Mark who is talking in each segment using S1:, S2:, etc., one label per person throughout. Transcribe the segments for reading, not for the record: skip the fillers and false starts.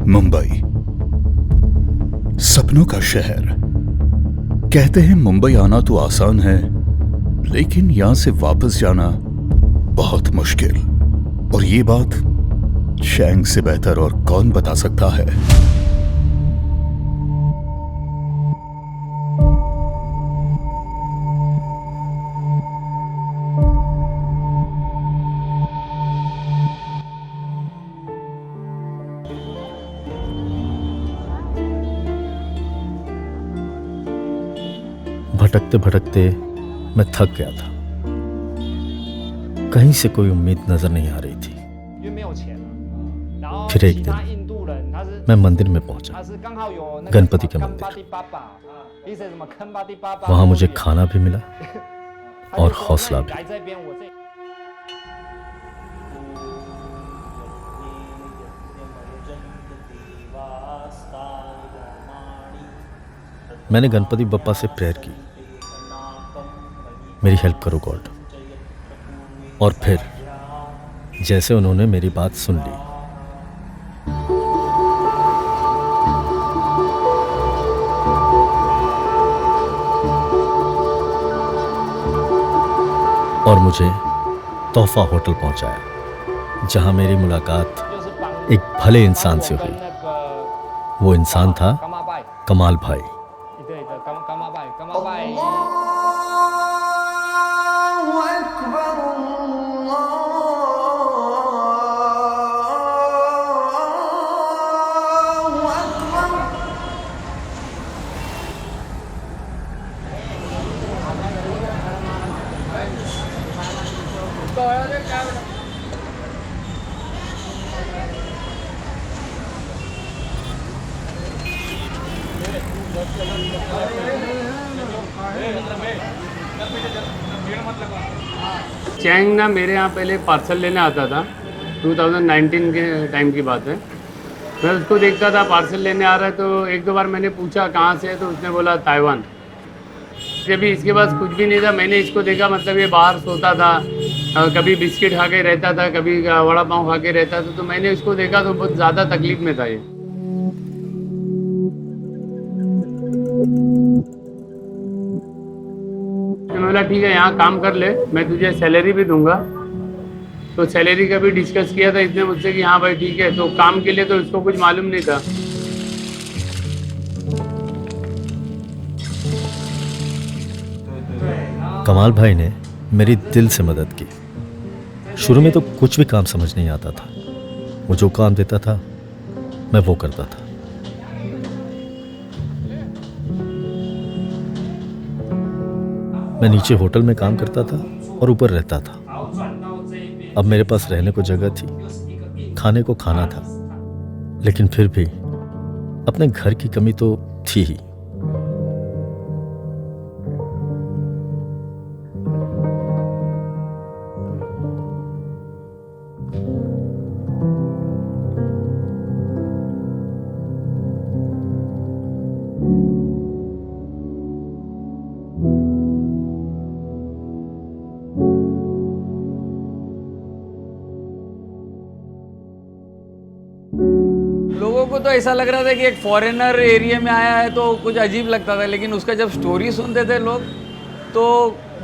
S1: मुंबई, सपनों का शहर। कहते हैं मुंबई आना तो आसान है, लेकिन यहां से वापस जाना बहुत मुश्किल। और ये बात शैंग से बेहतर और कौन बता सकता है।
S2: भटकते भटकते मैं थक गया था। कहीं से कोई उम्मीद नजर नहीं आ रही थी। फिर एक दिन मैं मंदिर में पहुंचा, गणपति के मंदिर। वहां मुझे खाना भी मिला और हौसला भी। मैंने गणपति बप्पा से प्रेयर की, मेरी हेल्प करो गॉड। और फिर जैसे उन्होंने मेरी बात सुन ली, और मुझे तोहफा होटल पहुंचाया, जहां मेरी मुलाकात एक भले इंसान से हुई। वो इंसान था कमाल भाई।
S3: चैंग ना मेरे यहाँ पहले पार्सल लेने आता था। 2019 के टाइम की बात है। मैं उसको देखता था पार्सल लेने आ रहा है, तो एक दो बार मैंने पूछा कहाँ से है, तो उसने बोला ताइवान। जब भी इसके पास कुछ भी नहीं था, मैंने इसको देखा, मतलब ये बाहर सोता था, कभी बिस्किट खा के रहता था, कभी वड़ा पाव खा के रहता था। तो मैंने इसको देखा तो बहुत ज़्यादा तकलीफ में था ये। तो मैं बोला ठीक है, यहाँ काम कर ले, मैं तुझे सैलरी भी दूंगा। तो सैलरी का भी डिस्कस किया था इसने मुझसे कि हाँ भाई ठीक है। तो काम के लिए तो इसको कुछ मालूम नहीं था।
S2: कमाल भाई ने मेरी दिल से मदद की। शुरू में तो कुछ भी काम समझ नहीं आता था। वो जो काम देता था मैं वो करता था। मैं नीचे होटल में काम करता था और ऊपर रहता था। अब मेरे पास रहने को जगह थी, खाने को खाना था, लेकिन फिर भी अपने घर की कमी तो थी ही।
S4: लोगों को तो ऐसा लग रहा था कि एक फॉरेनर एरिया में आया है, तो कुछ अजीब लगता था। लेकिन उसका जब स्टोरी सुनते थे लोग, तो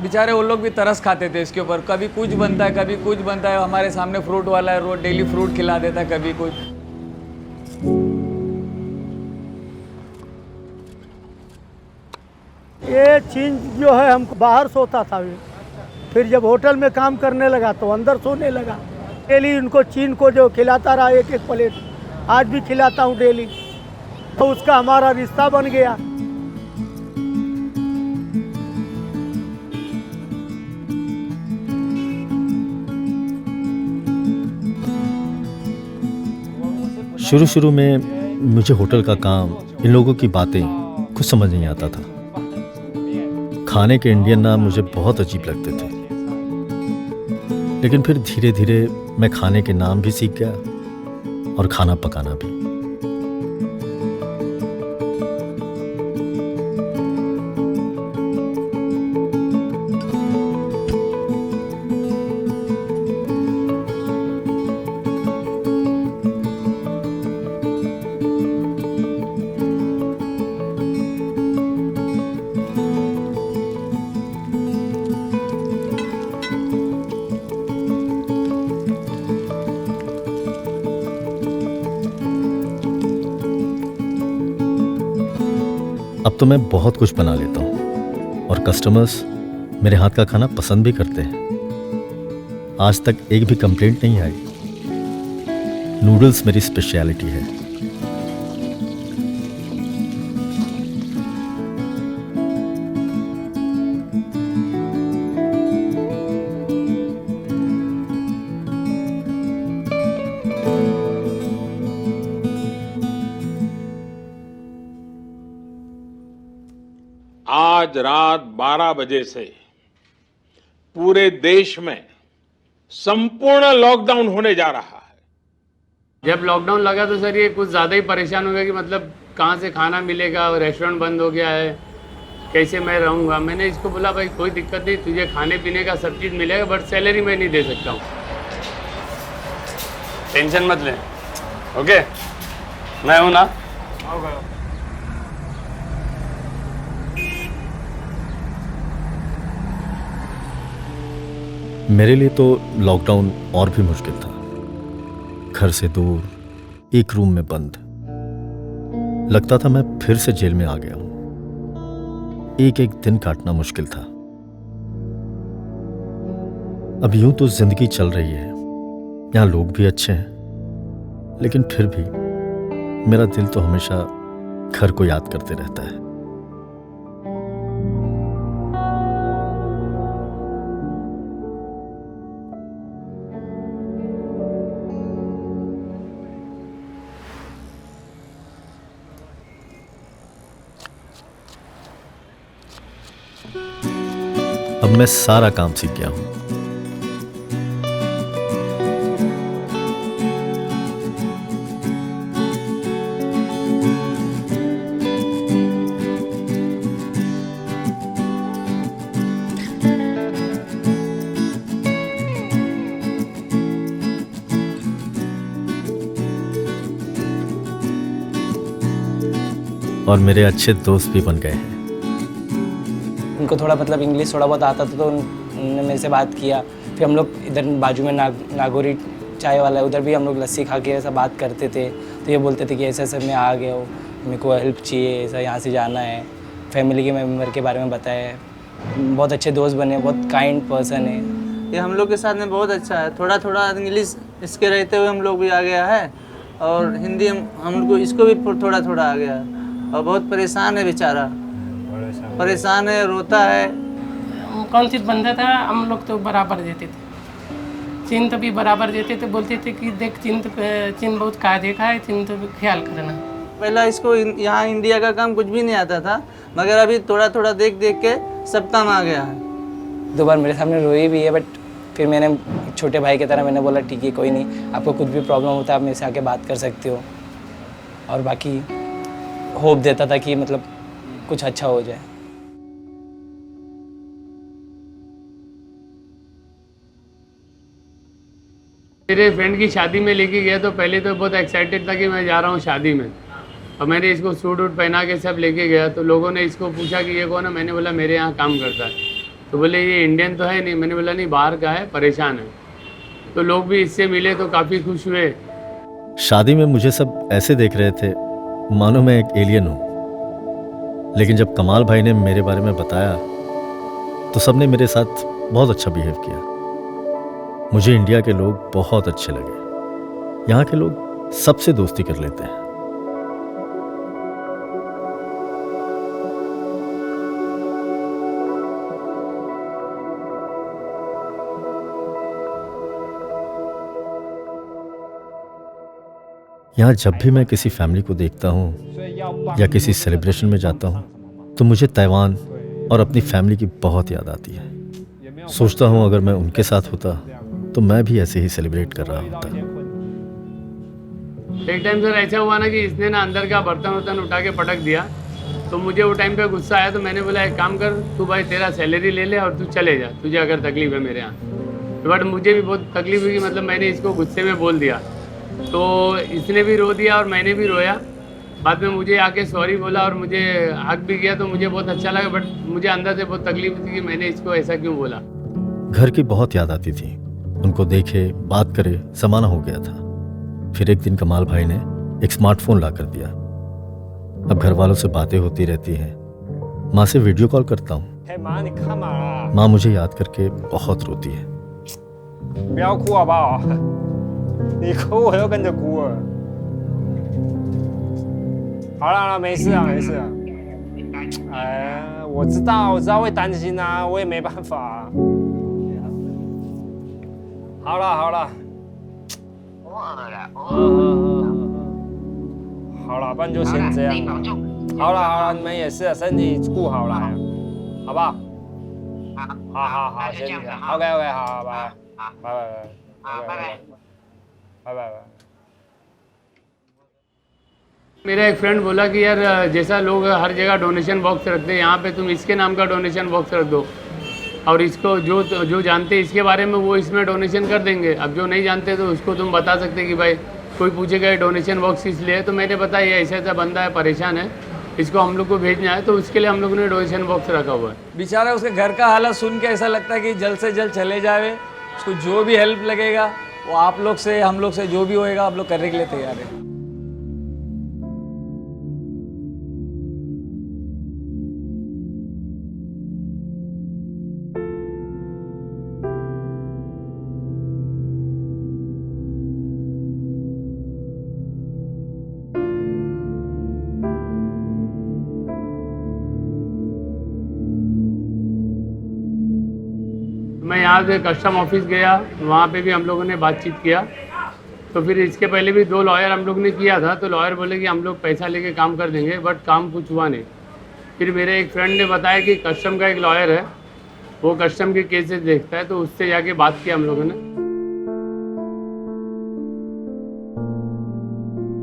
S4: बेचारे वो लोग भी तरस खाते थे इसके ऊपर। कभी कुछ बनता है, कभी कुछ बनता है। हमारे सामने फ्रूट वाला है, रोज डेली फ्रूट खिला देता है, कभी कुछ।
S5: ये चीन जो है, हमको बाहर सोता था ये। फिर जब होटल में काम करने लगा तो अंदर सोने लगा। डेली उनको चीन को जो खिलाता रहा एक एक प्लेट, आज भी खिलाता हूँ डेली। तो उसका हमारा रिश्ता बन गया।
S2: शुरू शुरू में मुझे होटल का काम, इन लोगों की बातें कुछ समझ नहीं आता था। खाने के इंडियन नाम मुझे बहुत अजीब लगते थे। लेकिन फिर धीरे धीरे मैं खाने के नाम भी सीख गया और खाना पकाना भी। अब तो मैं बहुत कुछ बना लेता हूँ और कस्टमर्स मेरे हाथ का खाना पसंद भी करते हैं। आज तक एक भी कंप्लेंट नहीं आई। नूडल्स मेरी स्पेशलिटी है।
S6: आज रात 12 बजे से पूरे देश में संपूर्ण लॉकडाउन होने जा रहा है।
S3: जब लॉकडाउन लगा तो सर ये कुछ ज़्यादा ही परेशान हो गया कि मतलब कहाँ से खाना मिलेगा, रेस्टोरेंट बंद हो गया है, कैसे मैं रहूँगा। मैंने इसको बोला भाई कोई दिक्कत नहीं, तुझे खाने पीने का सब चीज़ मिलेगा, बट सैलरी मैं नहीं दे सकता हूँ। टेंशन मत ले, ओके, मैं हूँ ना।
S2: मेरे लिए तो लॉकडाउन और भी मुश्किल था। घर से दूर, एक रूम में बंद। लगता था मैं फिर से जेल में आ गया हूं। एक एक दिन काटना मुश्किल था। अब यूं तो जिंदगी चल रही है, यहां लोग भी अच्छे हैं, लेकिन फिर भी मेरा दिल तो हमेशा घर को याद करते रहता है। अब मैं सारा काम सीख गया हूं। और मेरे अच्छे दोस्त भी बन गए हैं।
S7: उनको थोड़ा मतलब इंग्लिश थोड़ा बहुत आता था तो उन्होंने मेरे से बात किया। फिर हम लोग इधर बाजू में नागौरी चाय वाला है, उधर भी हम लोग लस्सी खा के ऐसा बात करते थे। तो ये बोलते थे कि ऐसे ऐसे मैं आ गया हूँ, मेरे को हेल्प चाहिए, ऐसा यहाँ से जाना है। फैमिली के मेम्बर के बारे में बताया। बहुत अच्छे दोस्त बने, बहुत काइंड पर्सन है।
S8: ये हम लोग के साथ में बहुत अच्छा है। थोड़ा थोड़ा इंग्लिश इसके रहते हुए हम लोग भी आ गया है और हिंदी हम लोग इसको भी थोड़ा थोड़ा आ गया है। और बहुत परेशान है बेचारा, परेशान है, रोता है।
S9: कौन चीज़ बनता था हम लोग तो बराबर देते थे, चिन्ह भी बराबर देते थे। बोलते थे कि देख चिन्ह बहुत का देखा है, चिन्ह तो ख्याल करना।
S8: पहला इसको यहाँ इंडिया का काम कुछ भी नहीं आता था, मगर अभी थोड़ा थोड़ा देख देख के सब काम आ गया है।
S7: 2 बार मेरे सामने रोई भी है, बट फिर मैंने छोटे भाई की तरह मैंने बोला ठीक है कोई नहीं, आपको कुछ भी प्रॉब्लम होता है आप मेरे से आके बात कर सकते हो। और बाकी होप देता था कि मतलब कुछ अच्छा हो जाए।
S3: मेरे फ्रेंड की शादी में लेके गया तो पहले तो बहुत एक्साइटेड था कि मैं जा रहा हूँ शादी में, और मैंने इसको सूट वूट पहना के सब लेके गया। तो लोगों ने इसको पूछा कि ये कौन है, मैंने बोला मेरे यहाँ काम करता है। तो बोले ये इंडियन तो है नहीं, मैंने बोला नहीं बाहर का है, परेशान है। तो लोग भी इससे मिले तो काफ़ी खुश हुए।
S2: शादी में मुझे सब ऐसे देख रहे थे मानो मैं एक एलियन हूं, लेकिन जब कमाल भाई ने मेरे बारे में बताया तो सबने मेरे साथ बहुत अच्छा बिहेव किया। मुझे इंडिया के लोग बहुत अच्छे लगे। यहाँ के लोग सबसे दोस्ती कर लेते हैं। यहाँ जब भी मैं किसी फैमिली को देखता हूँ या किसी सेलिब्रेशन में जाता हूँ तो मुझे ताइवान और अपनी फैमिली की बहुत याद आती है। सोचता हूँ अगर मैं उनके साथ होता तो मैं भी ऐसे ही सेलिब्रेट कर रहा होता।
S3: एक टाइम सर ऐसा हुआ ना कि इसने ना अंदर का बर्तन वर्तन उठा के पटक दिया। तो मुझे वो टाइम पे गुस्सा आया, तो मैंने बोला एक काम कर, तू भाई तेरा सैलरी ले ले और तू चले जा, तुझे अगर तकलीफ है मेरे यहाँ। बट मुझे भी बहुत तकलीफ हुई, मतलब मैंने इसको गुस्से में बोल दिया। तो इसने भी रो दिया और मैंने भी रोया। बाद में मुझे आके सॉरी बोला और मुझे हक भी किया, तो मुझे बहुत अच्छा लगा। बट मुझे अंदर से बहुत तकलीफ थी कि मैंने इसको ऐसा क्यों बोला।
S2: घर की बहुत याद आती थी। उनको देखे, बात करे, समाना हो गया था। फिर एक दिन कमाल भाई ने एक स्मार्टफोन ला कर दिया। अब घर वालों से बातें होती रहती हैं। माँ से वीडियो कॉल करता हूँ।
S10: 嘿妈，你干嘛啊？
S2: माँ मुझे याद करके बहुत रोती है।
S10: 不要哭好不好？你哭我就跟着哭了。好了好了，没事啊没事啊。哎，我知道会担心啊，我也没办法啊。好了好了。我饿了。好了，不然就先这样了。好了，你们也是身体顾好了，好不好？好，先这样。OK，好，拜拜。
S3: मेरा एक फ्रेंड बोला कि यार जैसा लोग हर जगह डोनेशन बॉक्स रखते हैं, यहाँ पे तुम इसके नाम का डोनेशन बॉक्स रख दो और इसको जो जानते हैं इसके बारे में वो इसमें डोनेशन कर देंगे। अब जो नहीं जानते तो उसको तुम बता सकते कि भाई कोई पूछेगा डोनेशन बॉक्स किस लिए है, तो मैंने बताया ऐसा ऐसा बंदा है, परेशान है, इसको हम लोग को भेजना है, तो उसके लिए हम लोग ने डोनेशन बॉक्स रखा हुआ है।
S4: बेचारा उसके घर का हालत सुन के ऐसा लगता है कि जल्द से जल्द चले जावे। उसको जो भी हेल्प लगेगा वो आप लोग से, हम लोग से जो भी होएगा आप लोग करने के लिए तैयार है।
S3: मैं यहाँ से कस्टम ऑफिस गया, वहाँ पे भी हम लोगों ने बातचीत किया। तो फिर इसके पहले भी 2 लॉयर हम लोग ने किया था, तो लॉयर बोले कि हम लोग पैसा लेके काम कर देंगे, बट काम कुछ हुआ नहीं। फिर मेरे एक फ्रेंड ने बताया कि कस्टम का एक लॉयर है, वो कस्टम के केसेस देखता है, तो उससे जाके बात किया हम लोगों ने।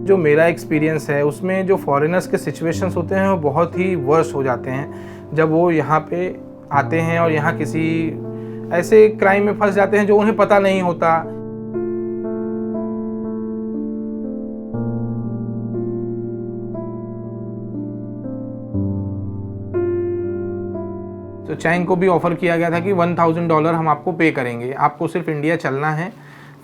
S11: जो मेरा एक्सपीरियंस है उसमें जो फॉरेनर्स के सिचुएशंस होते हैं वो बहुत ही वर्स्ट हो जाते हैं जब वो यहाँ पे आते हैं और यहाँ किसी ऐसे क्राइम में फंस जाते हैं जो उन्हें पता नहीं होता। तो चैंग को भी ऑफ़र किया गया था कि $1000 हम आपको पे करेंगे, आपको सिर्फ इंडिया चलना है,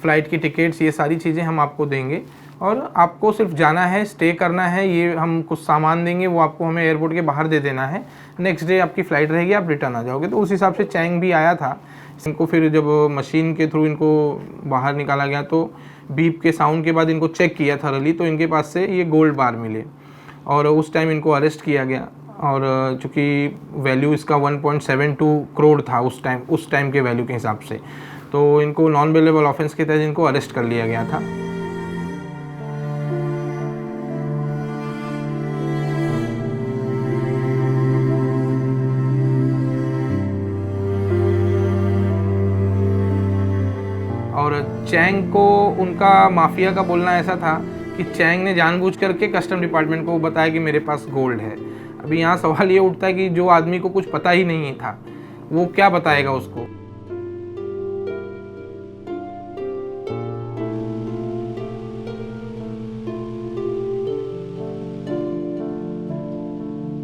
S11: फ़्लाइट की टिकट्स ये सारी चीज़ें हम आपको देंगे और आपको सिर्फ जाना है, स्टे करना है, ये हम कुछ सामान देंगे वो आपको हमें एयरपोर्ट के बाहर दे देना है, नेक्स्ट डे आपकी फ़्लाइट रहेगी, आप रिटर्न आ जाओगे। तो उस हिसाब से चैंग भी आया था। इनको फिर जब मशीन के थ्रू इनको बाहर निकाला गया तो बीप के साउंड के बाद इनको चेक किया थरली, तो इनके पास से ये गोल्ड बार मिले और उस टाइम इनको अरेस्ट किया गया। और चूँकि वैल्यू इसका 1.72 करोड़ था उस टाइम के वैल्यू के हिसाब से, तो इनको नॉन बेलेबल ऑफेंस के तहत इनको अरेस्ट कर लिया गया था। और चैंग को उनका माफिया का बोलना ऐसा था कि चैंग ने जानबूझ करके कस्टम डिपार्टमेंट को बताया कि मेरे पास गोल्ड है। अभी यहाँ सवाल ये उठता है कि जो आदमी को कुछ पता ही नहीं था वो क्या बताएगा उसको।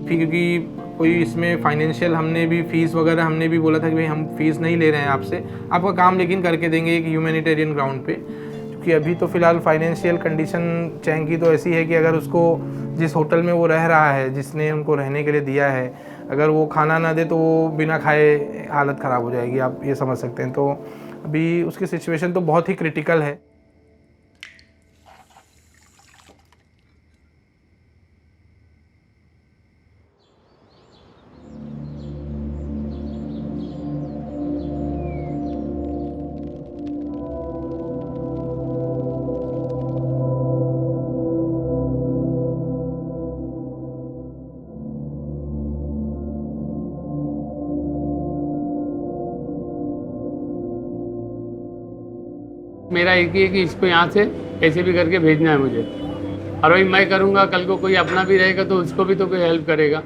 S11: क्योंकि कोई इसमें फाइनेंशियल हमने भी फ़ीस वगैरह हमने भी बोला था कि भाई हम फ़ीस नहीं ले रहे हैं आपसे, आपका काम लेकिन करके देंगे एक ह्यूमैनिटेरियन ग्राउंड पे। क्योंकि अभी तो फ़िलहाल फाइनेंशियल कंडीशन चैंग की तो ऐसी है कि अगर उसको जिस होटल में वो रह रहा है, जिसने उनको रहने के लिए दिया है, अगर वो खाना ना दे तो वो बिना खाए हालत ख़राब हो जाएगी, आप ये समझ सकते हैं। तो अभी उसकी सिचुएशन तो बहुत ही क्रिटिकल है।
S3: मेरा एक ही है कि इसको यहाँ से कैसे भी करके भेजना है मुझे, और वही मैं करूँगा, कल को कोई अपना भी रहेगा तो उसको भी तो कोई हेल्प करेगा।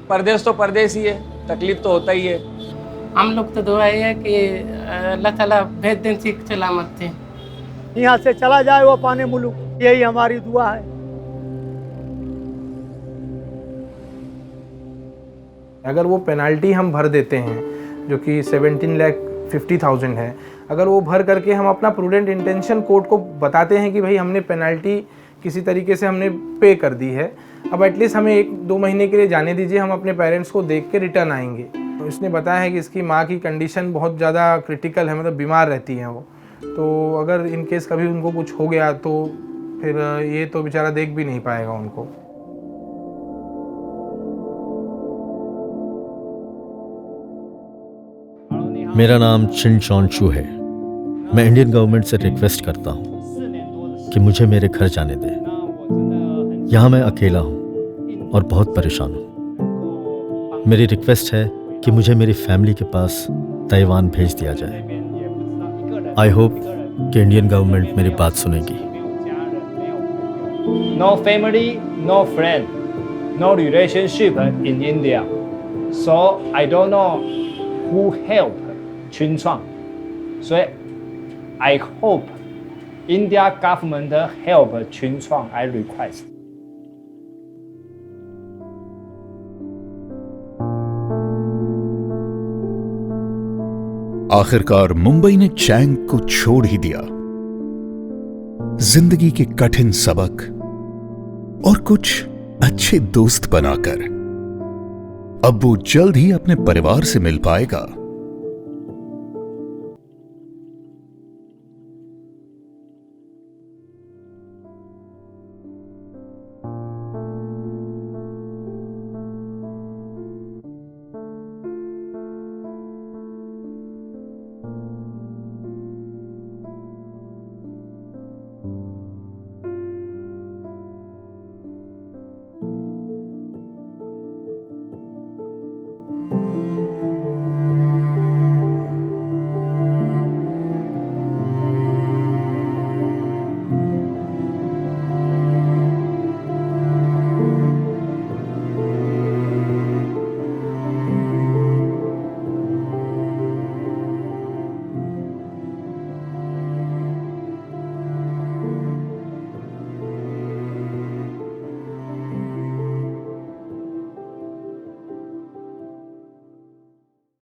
S4: परदेश तो परदेश ही है, तकलीफ तो होता ही है।
S9: हम लोग तो दुआ है कि अल्लाह ताला भेज दें सीख सलामत थे,
S5: यहाँ से चला जाए वो पाने मुल्क, यही हमारी दुआ है।
S11: अगर वो पेनाल्टी हम भर देते हैं जो कि 17,50,000 है, अगर वो भर करके हम अपना प्रूडेंट इंटेंशन कोर्ट को बताते हैं कि भाई हमने पेनाल्टी किसी तरीके से हमने पे कर दी है। अब एटलीस्ट हमें 1-2 महीने के लिए जाने दीजिए, हम अपने पेरेंट्स को देख के रिटर्न आएंगे। तो इसने बताया है कि इसकी माँ की कंडीशन बहुत ज़्यादा क्रिटिकल है, मतलब बीमार रहती हैं वो, तो अगर इन केस कभी उनको कुछ हो गया तो फिर ये तो बेचारा देख भी नहीं पाएगा उनको।
S2: मेरा नाम चिन चॉन्चू है। मैं इंडियन गवर्नमेंट से रिक्वेस्ट करता हूँ कि मुझे मेरे घर जाने दे। यहाँ मैं अकेला हूँ और बहुत परेशान हूँ। मेरी रिक्वेस्ट है कि मुझे मेरी फैमिली के पास ताइवान भेज दिया जाए। आई होप कि इंडियन गवर्नमेंट मेरी बात सुनेगी।
S10: No family, no friend, no relationship in India. So I don't know who help Chun Chuang. So I hope India government help Chun Chuang. I request.
S1: आखिरकार मुंबई ने Chang को छोड़ ही दिया। जिंदगी के कठिन सबक और कुछ अच्छे दोस्त बनाकर अब वो जल्द ही अपने परिवार से मिल पाएगा।